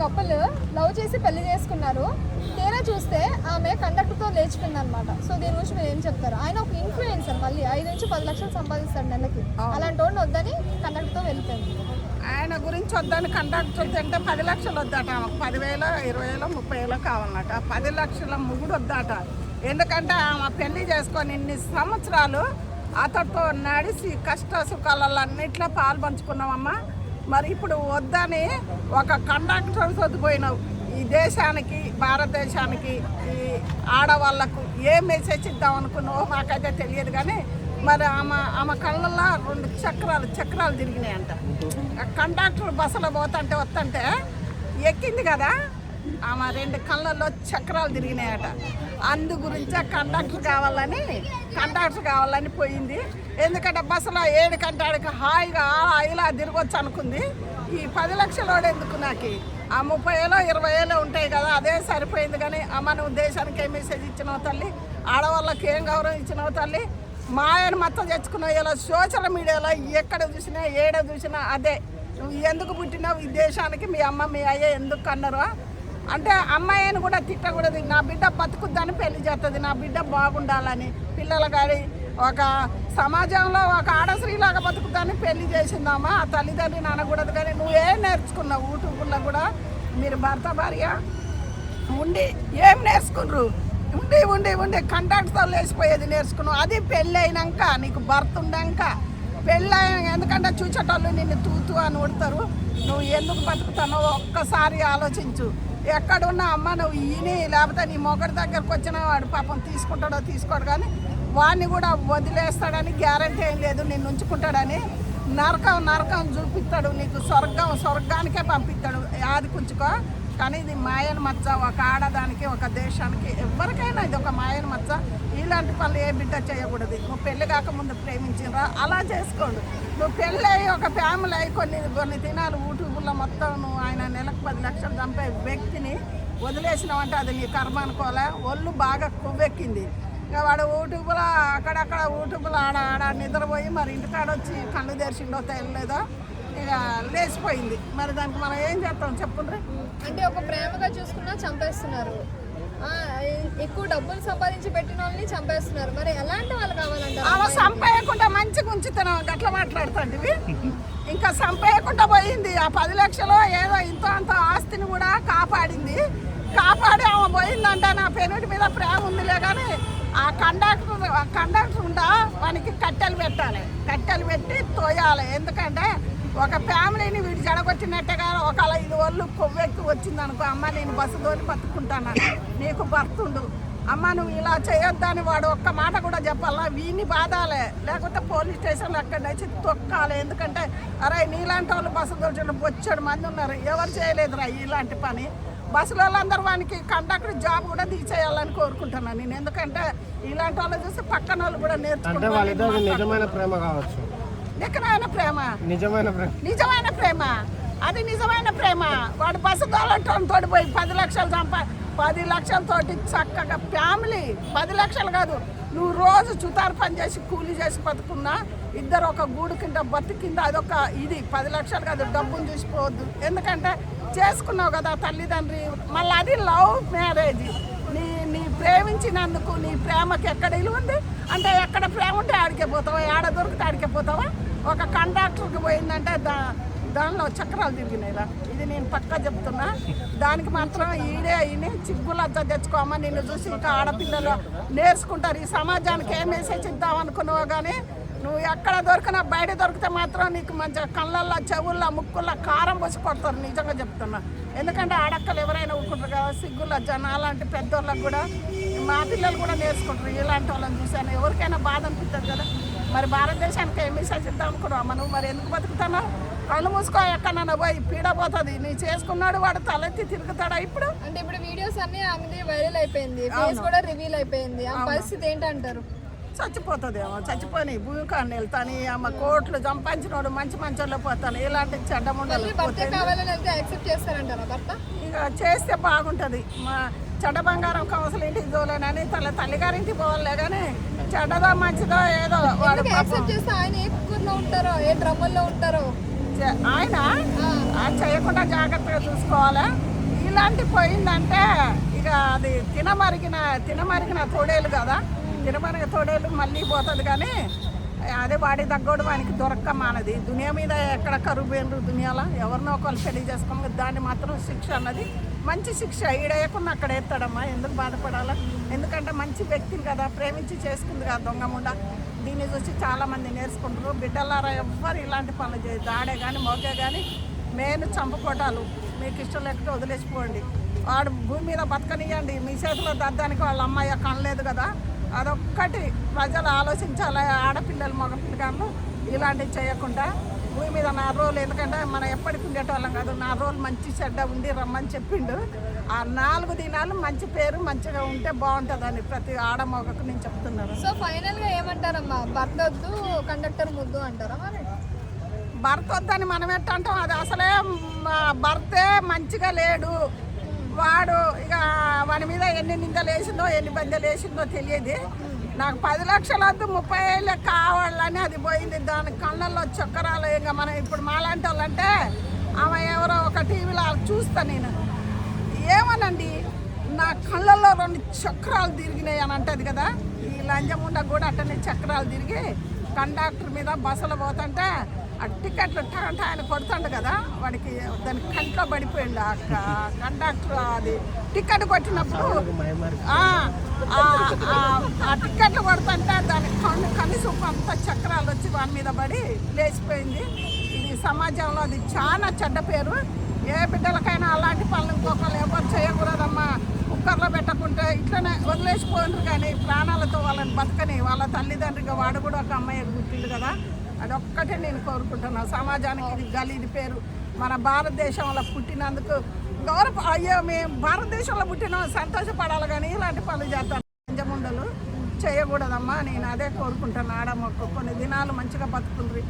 Couple love చేసి పెళ్లి చేసుకున్నారు. తీరా చూస్తే ఆమె కండక్టర్తో లేచిపోయింది అనమాట. సో దీని గురించి మీరు ఏం చెప్తారు? ఆయన ఒక ఇన్ఫ్లుయెన్సర్, మళ్ళీ 5 నుంచి 10 లక్షలు సంపాదిస్తాడు నెలకి. అలాంటి వాడిని వద్దని కండక్టర్తో వెళ్ళిపోయింది. ఆయన గురించి వద్దని కండక్టర్ తింటే 10 లక్షలు వద్దట. 10,000, 20,000, 30,000 కావాలన్నట. 10 లక్షల మొగుడు వద్దట. ఎందుకంటే ఆమె పెళ్లి చేసుకొని ఇన్ని సంవత్సరాలు అతడితో నడిచి కష్ట సుఖాలన్నిట్లో పాలు పంచుకున్నామమ్మా. మరి ఇప్పుడు వద్దని ఒక కండక్టర్ వద్దిపోయినావు. ఈ దేశానికి, భారతదేశానికి, ఈ ఆడవాళ్లకు ఏ మెసేజ్ ఇద్దాం అనుకున్నావో మాకైతే తెలియదు. కానీ మరి ఆమె కళ్ళల్లో 2 చక్రాలు తిరిగినాయంట. కండక్టర్ బస్సులో వస్తుంటే ఎక్కింది కదా, ఆమె 2 కళ్ళల్లో చక్రాలు తిరిగినాయట. అందు గురించే కండక్టర్ కావాలని పోయింది. ఎందుకంటే బస్సులో 7 గంటలకి హాయిగా ఇలా తిరగొచ్చు అనుకుంది. ఈ 10 లక్షలోడు ఎందుకు నాకు? ఆ 30,000, 20,000 ఉంటాయి కదా, అదే సరిపోయింది. కానీ అమ్మ నువ్వు దేశానికి ఏం మెసేజ్ ఇచ్చినావు తల్లి, ఆడవాళ్ళకి ఏం గౌరవం ఇచ్చినావు తల్లి. మా ఆయన మొత్తం తెచ్చుకున్నావు. ఇలా సోషల్ మీడియాలో ఎక్కడ చూసినా ఏడ చూసినా అదే. నువ్వు ఎందుకు పుట్టినావు ఈ దేశానికి, మీ అమ్మ మీ అయ్య ఎందుకు అన్నారు అంటే అమ్మాయిని కూడా తిట్టకూడదు. నా బిడ్డ బతుకుద్దని పెళ్లి చేస్తుంది, నా బిడ్డ బాగుండాలని. పిల్లలు కానీ ఒక సమాజంలో ఒక ఆడశ్రీలాగా బతుకుద్దని పెళ్లి చేసిందమ్మా. ఆ తల్లిదండ్రులు అనకూడదు. కానీ నువ్వేం నేర్చుకున్నావు? యూట్యూబ్లో కూడా మీరు భర్త భార్య ఉండి ఏం నేర్చుకున్నారు? ఉండి కండక్టర్తో లేచిపోయేది నేర్చుకున్నావు. అది పెళ్ళి అయినాక, నీకు భర్త ఉండాక పెళ్ళి అయినాక. ఎందుకంటే చూసేటోళ్ళు నిన్ను తూతూ అని ఉడతారు. నువ్వు ఎందుకు బతుకుతానో ఒక్కసారి ఆలోచించు. ఎక్కడున్నా అమ్మ నువ్వు లేకపోతే నీ మొగడి దగ్గరకు వచ్చిన వాడు పాపం తీసుకుంటాడో తీసుకోడు, కానీ వాడిని కూడా వదిలేస్తాడని గ్యారంటీ ఏం లేదు. నిన్ను ఉంచుకుంటాడని. నరకం చూపిస్తాడు నీకు, స్వర్గానికే పంపిస్తాడు. అది కుంచుకో. కానీ ఇది మాయన మచ్చ. ఒక ఆడదానికి, ఒక దేశానికి, ఎవరికైనా ఇది ఒక మాయన మచ్చ. ఇలాంటి పనులు ఏ బిడ్డ చేయకూడదు. నువ్వు పెళ్లి కాకముందు ప్రేమించినరా అలా చేసుకోండు. నువ్వు పెళ్ళి అయ్యి ఒక ఫ్యామిలీ అయ్యి కొన్ని దినాలు యూట్యూబ్లో మొత్తం నువ్వు ఆయన నెలకు 10 లక్షలు చంపే వ్యక్తిని వదిలేసినావంటే అది నీ కర్మ అనుకోలే. ఒళ్ళు బాగా కొవ్వెక్కింది. ఇక వాడు యూట్యూబ్లో అక్కడక్కడ యూట్యూబ్లో ఆడ నిద్రపోయి మరి ఇంటికాడ వచ్చి కళ్ళు తెరిచిండో తెలియలేదో ఇక లేచిపోయింది. మరి దానికి మనం ఏం చేస్తాం చెప్పుండ్రి? అంటే ఒక ప్రేమగా చూసుకున్నా చంపేస్తున్నారు. ఎక్కువ డబ్బులు సంపాదించి పెట్టిన వాళ్ళని చంపేస్తున్నారు. మరి ఎలాంటి వాళ్ళు కావాలంటే అలా సంపేయకుండా మంచిగా ఉంచుతున్నాం. గట్లా మాట్లాడుతుంది. ఇంకా సంపేయకుండా పోయింది. ఆ 10 లక్షలు ఏదో ఇంతో అంత ఆస్తిని కూడా కాపాడి ఆమె పోయిందంటే నా పెనుడి మీద ప్రేమ ఉందిలే. కానీ ఆ కండక్టర్ ఉండా వానికి కట్టెలు పెట్టి తోయాలి. ఎందుకంటే ఒక ఫ్యామిలీని వీడు జడగొట్టినట్టుగా ఒకవేళ ఇది వాళ్ళు కొవ్వెక్కి వచ్చింది అనుకో, అమ్మ నేను బస్సు తోలి బతుకుంటాను, నీకు భర్తుండు, అమ్మ నువ్వు ఇలా చేయొద్దని వాడు ఒక్క మాట కూడా చెప్పాలా. వీని బాధాలే, లేకపోతే పోలీస్ స్టేషన్లో అక్కడ నుంచి తొక్కాలి. ఎందుకంటే అరే నీలాంటి వాళ్ళు బస్సు తోటి బొచ్చాడు మంది ఉన్నారు, ఎవరు చేయలేదురా ఇలాంటి పని. బస్సులో వాళ్ళందరూ వానికి కండక్టర్ జాబ్ కూడా తీసేయాలని కోరుకుంటున్నాను నేను. ఎందుకంటే ఇలాంటి వాళ్ళు చూసి పక్కన వాళ్ళు కూడా నేర్చుకుంటారు. నిజమైన ప్రేమ అది నిజమైన ప్రేమ. వాడు బస్సు తోటి పోయి 10 లక్షలు 10 లక్షలతోటి చక్కగా ఫ్యామిలీ 10 లక్షలు కాదు, నువ్వు రోజు చుతారు పని చేసి కూలీ చేసి బతుకున్నా ఇద్దరు ఒక గూడు కింద బతికింద అదొక ఇది. 10 లక్షలు కాదు, డబ్బును చూసిపోవద్దు. ఎందుకంటే చేసుకున్నావు కదా తల్లిదండ్రి. మళ్ళీ అది లవ్ మ్యారేజ్. నీ ప్రేమించినందుకు నీ ప్రేమకి ఎక్కడ ఇల్లు ఉంది అంటే, ఎక్కడ ప్రేమ ఉంటే ఆడికే పోతావా, ఆడ దొరికితే ఆడికే పోతావా. ఒక కండక్టర్కి పోయిందంటే దానిలో చక్రాలు తిరిగినాయిరా. ఇది నేను పక్కా చెప్తున్నా. దానికి మాత్రం ఈయన చిగ్గులంతా తెచ్చుకోమా. నిన్ను చూసి ఇంకా ఆడపిల్లలు నేర్చుకుంటారు. ఈ సమాజానికి ఏ మెసేజ్ ఇద్దామనుకున్నావో కానీ నువ్వు ఎక్కడ దొరికినా బయట దొరికితే మాత్రం నీకు మంచిగా కళ్ళల్లో, చెవుల్లో, ముక్కుల్లో కారం పోసి కొడతారు. నిజంగా చెప్తున్నా. ఎందుకంటే ఆడక్కలు ఎవరైనా ఊరుకుంటారు కదా, సిగ్గుల్లో అలాంటి పెద్దోళ్ళకి కూడా మా పిల్లలు కూడా నేర్చుకుంటారు. ఇలాంటి వాళ్ళని చూసాను, ఎవరికైనా బాధ అనిపిస్తుంది కదా. మరి భారతదేశానికి ఏ మెసేజ్ ఇద్దాం అనుకున్నావు నువ్వు? మరి ఎందుకు బతుకుతున్నావు? కళ్ళు మూసుకో, ఎక్కడన్నా పోయి పీడపోతుంది. నీ చేసుకున్నాడు వాడు తలెత్తి తిరుగుతాడా ఇప్పుడు? అంటే ఇప్పుడు వీడియోస్ అన్ని ఆమెది వైరల్ అయిపోయింది, ఫేస్ కూడా రివీల్ అయిపోయింది. ఆ పరిస్థితి ఏంటంటారు? చచ్చిపోతుందేమో. చచ్చిపోయి భూమికాన్ని వెళ్తాను. అమ్మ కోట్లు సంపాదించినోడు మంచి మంచంలో పోతాను. ఇలాంటి చెడ్డముండలు ఇక చేస్తే బాగుంటుంది. మా చెడ్డ బంగారం కౌన్సిల్ ఇంటికి తోలేనని తల్లిగారింటికి పోవాలే. కానీ చెడ్డదో మంచిదో ఏదో వాడు ఆయన ఏ కుక్కర్లో ఉంటారో, ఏ డ్రమ్ముల్లో ఉంటారో ఆయన చేయకుండా జాగ్రత్తగా చూసుకోవాలా. ఇలాంటి పోయిందంటే ఇక అది తినమరిగిన తోడేలు కదా, తినమరిగిన తోడేలు మళ్ళీ పోతుంది. కానీ అదే వాడి తగ్గోడు వానికి దొరక్క మానది. దునియా మీద ఎక్కడ కరువు పోయినరు, దునియాలో ఎవరినో ఒకరు పెళ్లి చేసుకోవాలి. దాన్ని మాత్రం శిక్ష అన్నది మంచి శిక్ష ఈడేయకుండా అక్కడ వేస్తాడమ్మా. ఎందుకు బాధపడాలా? ఎందుకంటే మంచి వ్యక్తిని కదా, ప్రేమించి చేసుకుంది కదా దొంగముండ. దీన్ని చూసి చాలామంది నేర్చుకుంటారు. బిడ్డలారా ఎవ్వరు ఇలాంటి పనులు చేయదు. ఆడే కానీ మోగే కానీ మెయిన్ చంపుకోటాలు. మీకు ఇష్టం లేకపోతే వదిలేసిపోండి. వాడు భూమి మీద బతకనియండి. మీ చేతిలో దద్దానికి వాళ్ళ అమ్మాయి కనలేదు కదా, అదొక్కటి ప్రజలు ఆలోచించాలి. ఆడపిల్లలు మగపిల్లగాళ్ళు ఇలాంటివి చేయకుండా భూమి మీద 4 రోజులు, ఎందుకంటే మనం ఎప్పటికి ఉండేటోళ్ళం కాదు. 4 రోజులు మంచి చెడ్డ ఉండి రమ్మని చెప్పిండు. ఆ 4 దినాలు మంచి పేరు మంచిగా ఉంటే బాగుంటుందని ప్రతి ఆడమొగకు నేను చెప్తున్నాను. సో ఫైనల్గా ఏమంటారమ్మా? భర్త వద్దు కండక్టర్ ముద్దు అంటారా? మరి భర్త వద్దని మనం ఎట్టంటాం? అది అసలే భర్తే మంచిగా లేడు. వాడు ఇక వాడి మీద ఎన్ని నిందలు వేసిందో ఎన్ని బందెలు వేసిందో తెలియదు. నాకు 10 లక్షలు వద్దు 30 ఏళ్ళే కావాలని అది పోయింది. దాని కళ్ళల్లో చక్కరాలు. ఇంకా మనం ఇప్పుడు మాలాంటి వాళ్ళంటే ఆమె ఎవరో ఒక టీవీలో చూస్తా నేను, ఏమనండి నా కళ్ళల్లో 2 చక్రాలు తిరిగినాయి అని అంటది కదా. ఈ లంజముండ కూడా అట్టనే చక్రాలు తిరిగి కండక్టర్ మీద బస్సులో పోతుంటే ఆ టికెట్లు ఆయన కొడుతుండు కదా, వాడికి దాని కంట్లో పడిపోయిండు ఆ కండక్టర్. అది టికెట్ కొట్టినప్పుడు ఆ టికెట్లు కొడుతుంటే దాని కన్ను చూపు అంతా చక్రాలు వచ్చి వాని మీద పడి లేచిపోయింది. ఇది సమాజంలో అది చాలా చెడ్డ పేరు. ఏ బిడ్డలకైనా అలాంటి పనులు ఇంకొకరు ఎవరు చేయకూడదమ్మా. కుక్కర్లో పెట్టకుంటే ఇట్లనే వదిలేసిపోయిండ్రు. కానీ ప్రాణాలతో వాళ్ళని బతకని వాళ్ళ తల్లిదండ్రిగా వాడు కూడా ఒక అమ్మాయి గుర్తిండు కదా. అదొక్కటే నేను కోరుకుంటున్నాను. సమాజానికి ఇది గలీది పేరు. మన భారతదేశంలో పుట్టినందుకు అయ్యో మేము భారతదేశంలో పుట్టిన సంతోషపడాలి. కానీ ఇలాంటి పనులు చేస్తాను పంచముండలు చేయకూడదమ్మా. నేను అదే కోరుకుంటాను. ఆడమొక్క కొన్ని దినాలు మంచిగా బతుకుండ్రి.